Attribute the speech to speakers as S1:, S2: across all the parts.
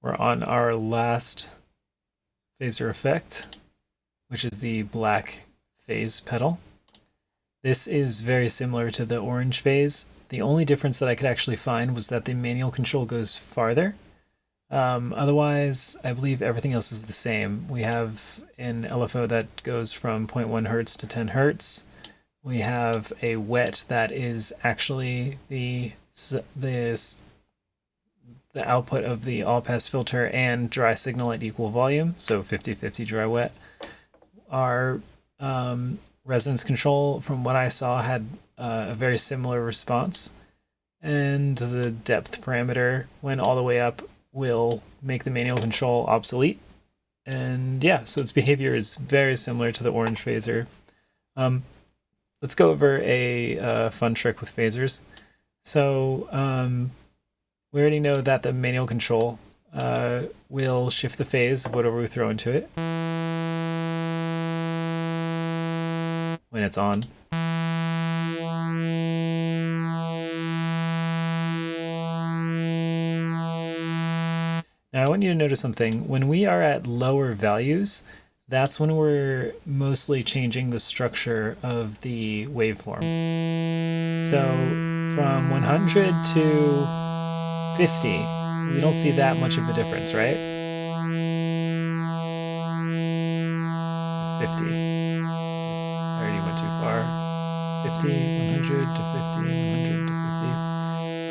S1: We're on our last phaser effect, which is the black phase pedal. This is very similar to the orange phase. The only difference that I could actually find was that the manual control goes farther. Otherwise, I believe everything else is the same. We have an LFO that goes from 0.1 hertz to 10 hertz. We have a wet that is actually the output of the all-pass filter and dry signal at equal volume, so 50-50 dry wet. Our resonance control, from what I saw, had a very similar response, and the depth parameter, when all the way up, will make the manual control obsolete. And yeah, so its behavior is very similar to the orange phaser. Let's go over a fun trick with phasers. So we already know that the manual control will shift the phase of whatever we throw into it when it's on. Now I want you to notice something. When we are at lower values, that's when we're mostly changing the structure of the waveform. So from 100 to 50, we don't see that much of a difference, right? 50. I already went too far. 50, 100 to 50, 100 to 50.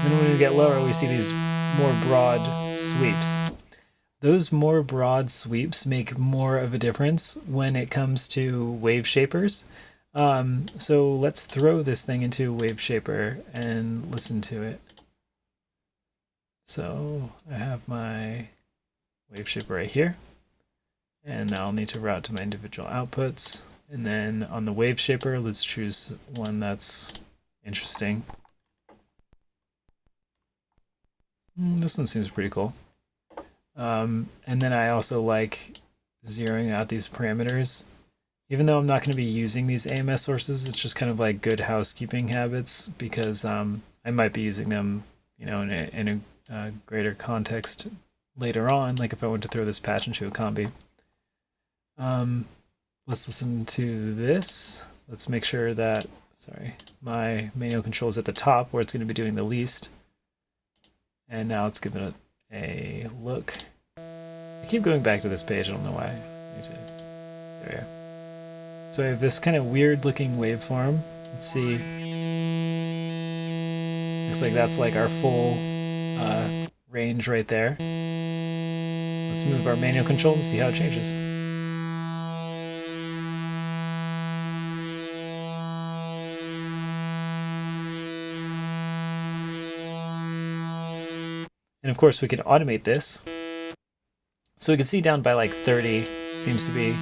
S1: Then when we get lower, we see these more broad sweeps. Those more broad sweeps make more of a difference when it comes to wave shapers. So let's throw this thing into Wave Shaper and listen to it. So I have my Wave Shaper right here, and now I'll need to route to my individual outputs. And then on the Wave Shaper, let's choose one that's interesting. This one seems pretty cool. And then I also like zeroing out these parameters. Even though I'm not going to be using these AMS sources, it's just kind of like good housekeeping habits, because I might be using them, you know, in a greater context later on, like if I want to throw this patch into a combi. Let's listen to this. Let's make sure that, sorry, my manual control is at the top where it's going to be doing the least. And now let's give it a look. I keep going back to this page, I don't know why. There we go. So I have this kind of weird looking waveform. Let's see. Looks like that's like our full range right there. Let's move our manual control to see how it changes. And of course we can automate this. So we can see down by like 30, seems to be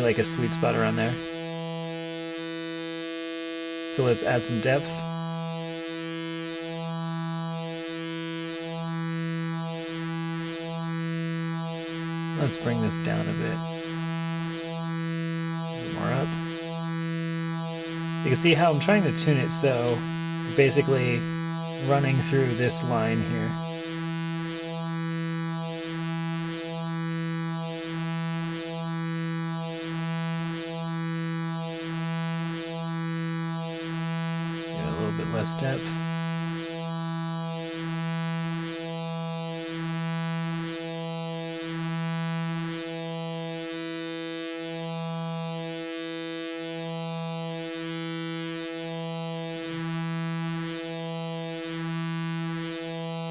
S1: like a sweet spot around there. So let's add some depth. Let's bring this down a bit. A bit more up. You can see how I'm trying to tune it so basically running through this line here. Less depth.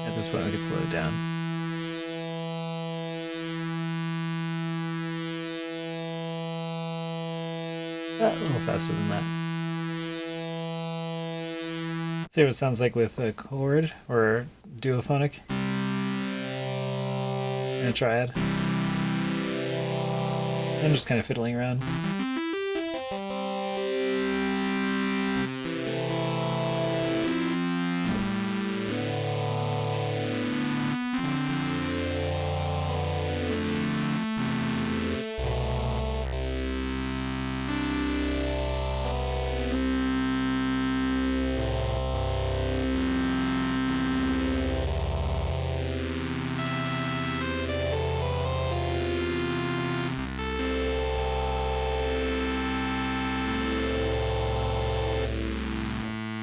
S1: At this point, we could slow it down. A little faster than that. See what it sounds like with a chord or duophonic and a triad. I'm just kind of fiddling around.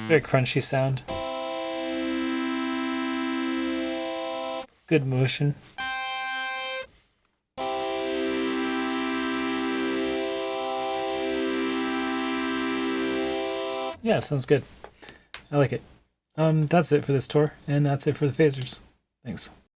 S1: Very crunchy sound. Good motion. Yeah, sounds good. I like it. That's it for this tour, and that's it for the phasers. Thanks.